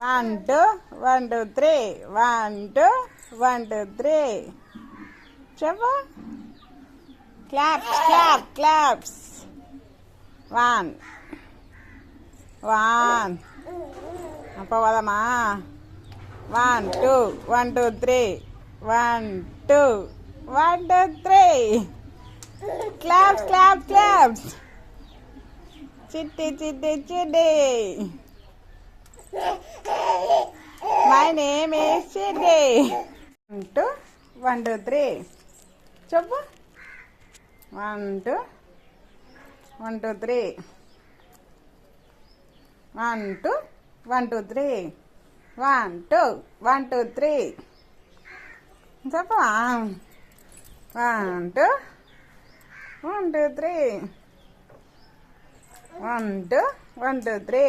1, 2, 1, 2, 3. 1, 2, 1, 2, 3. చెప్పు. Claps. 1. అప్ప పదమా. 1, 2, 1, 2, 3. 1, 2, 1, 2, 3. Claps. Chitty. My name is Chitty. 1, 2, 1, 2, 3. చెప్పు. 1, 2, 1, 2, 3. 1, 2, 1, 2, 3. 1, 2, 1, 2, 3. చెప్పు. 1, 2, 1, 2, 3. 1, 2, 1, 2, 3.